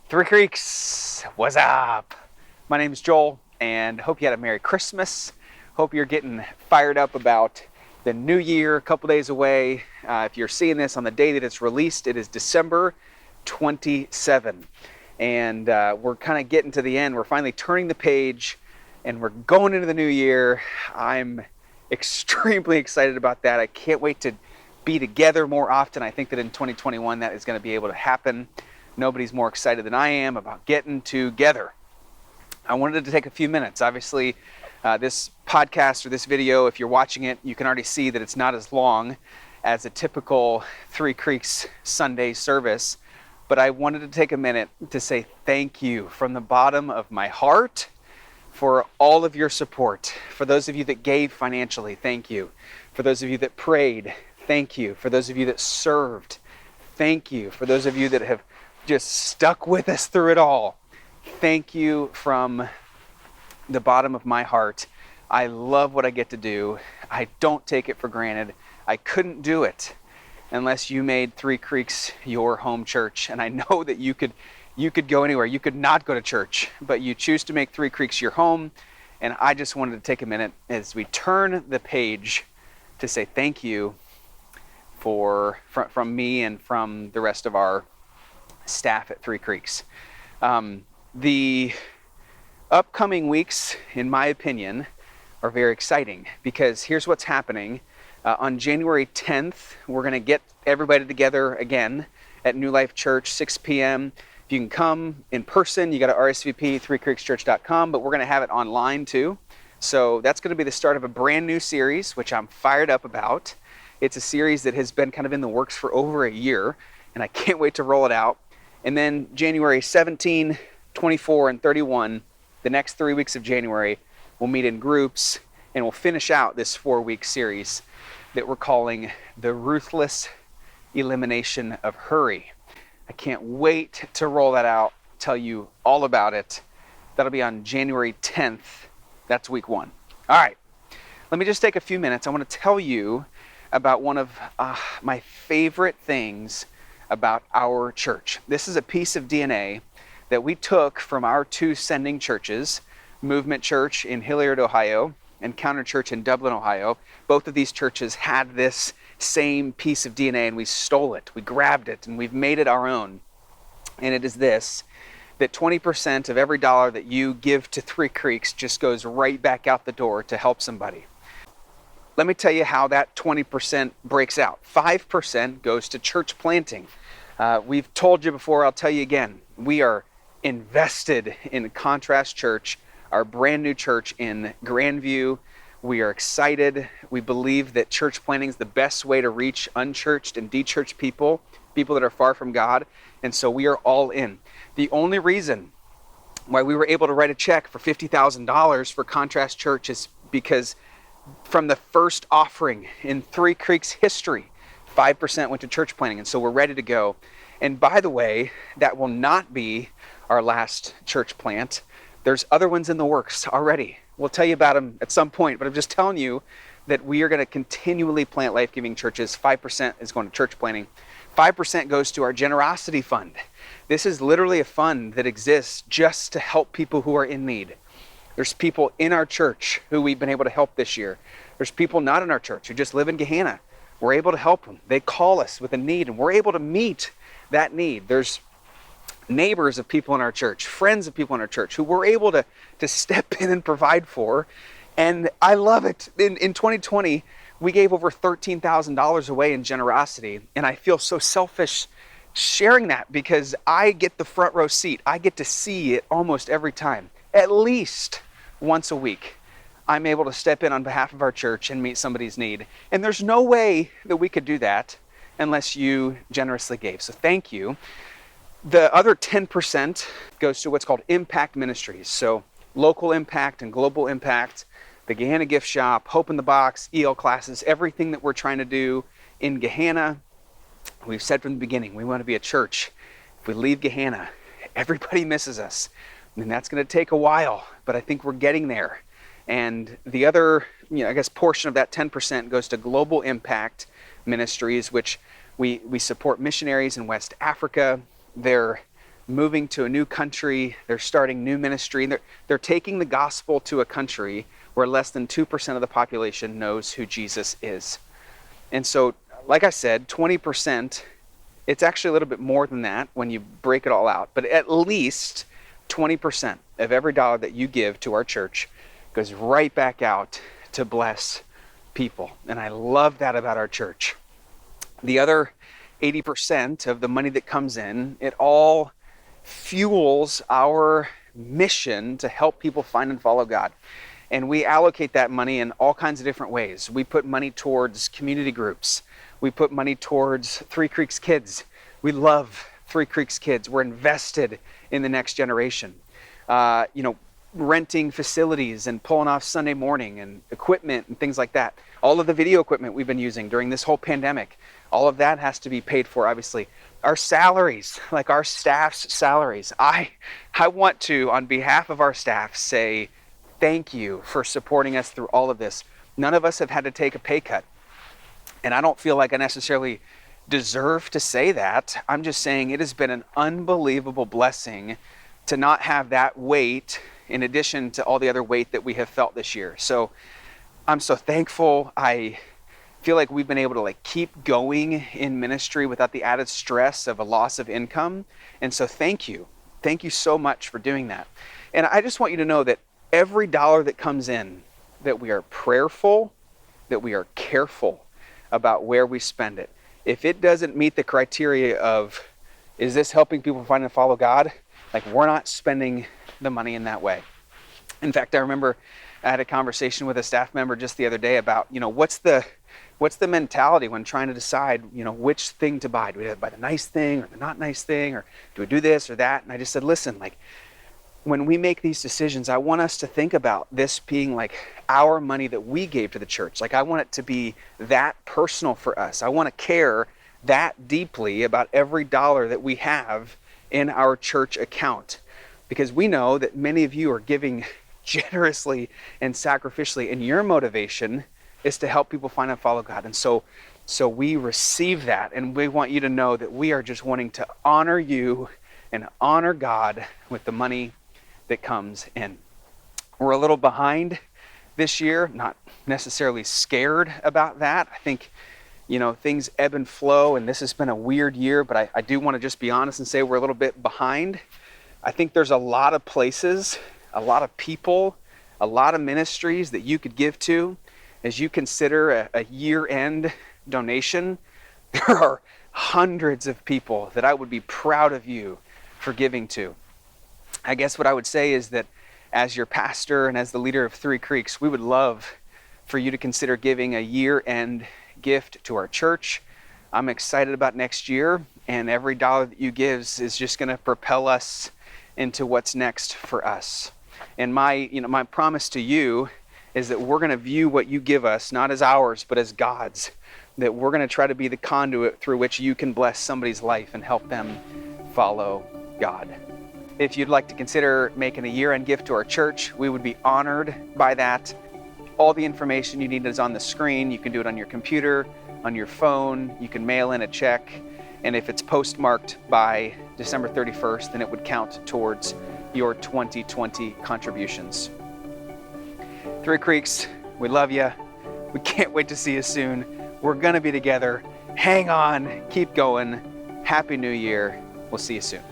Three Creeks, what's up? My name is Joel, and hope you had a Merry Christmas. Hope you're getting fired up about the new year, a couple days away. If you're seeing this on the day that it's released, it is December 27. And we're kind of getting to the end. We're finally turning the page, and we're going into the new year. I'm extremely excited about that. I can't wait to be together more often. I think that in 2021 that is going to be able to happen. Nobody's more excited than I am about getting together. I wanted to take a few minutes. Obviously, this podcast or this video, if you're watching it, you can already see that it's not as long as a typical Three Creeks Sunday service. But I wanted to take a minute to say thank you from the bottom of my heart for all of your support. For those of you that gave financially, thank you. For those of you that prayed, thank you. For those of you that served, thank you. For those of you that have just stuck with us through it all, thank you from the bottom of my heart. I love what I get to do. I don't take it for granted. I couldn't do it unless you made Three Creeks your home church. And I know that you could go anywhere. You could not go to church, but you choose to make Three Creeks your home. And I just wanted to take a minute as we turn the page to say thank you from me and from the rest of our staff at Three Creeks. The upcoming weeks, in my opinion, are very exciting because here's what's happening. On January 10th, we're going to get everybody together again at New Life Church, 6 p.m. If you can come in person, you got to RSVP, threecreekschurch.com, but we're going to have it online too. So that's going to be the start of a brand new series, which I'm fired up about. It's a series that has been kind of in the works for over a year, and I can't wait to roll it out. And then January 17, 24, and 31, the next 3 weeks of January, we'll meet in groups and we'll finish out this 4-week series that we're calling The Ruthless Elimination of Hurry. I can't wait to roll that out, tell you all about it. That'll be on January 10th. That's week 1. All right, let me just take a few minutes. I want to tell you about one of my favorite things about our church. This is a piece of DNA that we took from our 2 sending churches, Movement Church in Hilliard, Ohio, and Counter Church in Dublin, Ohio. Both of these churches had this same piece of DNA, and we stole it, we grabbed it, and we've made it our own. And it is this, that 20% of every dollar that you give to Three Creeks just goes right back out the door to help somebody. Let me tell you how that 20% breaks out. 5% goes to church planting. We've told you before, I'll tell you again, we are invested in Contrast Church, our brand new church in Grandview. We are excited. We believe that church planting is the best way to reach unchurched and de-churched people that are far from God. And so we are all in. The only reason why we were able to write a check for $50,000 for Contrast Church is because from the first offering in Three Creeks history, 5% went to church planting, and so we're ready to go. And by the way, that will not be our last church plant. There's other ones in the works already. We'll tell you about them at some point, but I'm just telling you that we are going to continually plant life-giving churches. 5% is going to church planting. 5% goes to our generosity fund. This is literally a fund that exists just to help people who are in need. There's people in our church who we've been able to help this year. There's people not in our church who just live in Gehenna. We're able to help them. They call us with a need, and we're able to meet that need. There's neighbors of people in our church, friends of people in our church who we're able to step in and provide for. And I love it. In 2020, we gave over $13,000 away in generosity, and I feel so selfish sharing that because I get the front row seat. I get to see it almost every time, at least once a week. I'm able to step in on behalf of our church and meet somebody's need. And there's no way that we could do that unless you generously gave. So thank you. The other 10% goes to what's called impact ministries. So local impact and global impact, the Gehenna gift shop, Hope in the Box, EL classes, everything that we're trying to do in Gehenna. We've said from the beginning, we want to be a church. If we leave Gehenna, everybody misses us. And that's going to take a while, but I think we're getting there. And the other, portion of that 10% goes to global impact ministries, which we support missionaries in West Africa. They're moving to a new country. They're starting new ministry. And they're taking the gospel to a country where less than 2% of the population knows who Jesus is. And so, like I said, 20%, it's actually a little bit more than that when you break it all out. But at least 20% of every dollar that you give to our church goes right back out to bless people. And I love that about our church. The other 80% of the money that comes in, it all fuels our mission to help people find and follow God. And we allocate that money in all kinds of different ways. We put money towards community groups. We put money towards Three Creeks Kids. We love Three Creeks Kids. We're invested in the next generation. Renting facilities and pulling off Sunday morning and equipment and things like that. All of the video equipment we've been using during this whole pandemic, all of that has to be paid for, obviously. Our salaries, like our staff's salaries. I want to, on behalf of our staff, say thank you for supporting us through all of this. None of us have had to take a pay cut. And I don't feel like I necessarily deserve to say that. I'm just saying it has been an unbelievable blessing to not have that weight in addition to all the other weight that we have felt this year. So I'm so thankful. I feel like we've been able to keep going in ministry without the added stress of a loss of income. And so thank you. Thank you so much for doing that. And I just want you to know that every dollar that comes in, that we are prayerful, that we are careful about where we spend it. If it doesn't meet the criteria of, is this helping people find and follow God? We're not spending the money in that way. In fact, I remember I had a conversation with a staff member just the other day about, what's the mentality when trying to decide, which thing to buy? Do we buy the nice thing or the not nice thing? Or do we do this or that? And I just said, listen, when we make these decisions, I want us to think about this being our money that we gave to the church. I want it to be that personal for us. I want to care that deeply about every dollar that we have in our church account, because we know that many of you are giving generously and sacrificially, and your motivation is to help people find and follow God. And so we receive that, and we want you to know that we are just wanting to honor you and honor God with the money that comes in. We're a little behind this year, not necessarily scared about that. I think things ebb and flow, and this has been a weird year, but I do want to just be honest and say we're a little bit behind. I think there's a lot of places, a lot of people, a lot of ministries that you could give to as you consider a year-end donation. There are hundreds of people that I would be proud of you for giving to. I guess what I would say is that as your pastor and as the leader of Three Creeks, we would love for you to consider giving a year-end gift to our church. I'm excited about next year, and every dollar that you give is just going to propel us into what's next for us. And my promise to you is that we're going to view what you give us not as ours, but as God's. That we're going to try to be the conduit through which you can bless somebody's life and help them follow God. If you'd like to consider making a year-end gift to our church, we would be honored by that. All the information you need is on the screen. You can do it on your computer, on your phone. You can mail in a check. And if it's postmarked by December 31st, then it would count towards your 2020 contributions. Three Creeks, we love you. We can't wait to see you soon. We're going to be together. Hang on. Keep going. Happy New Year. We'll see you soon.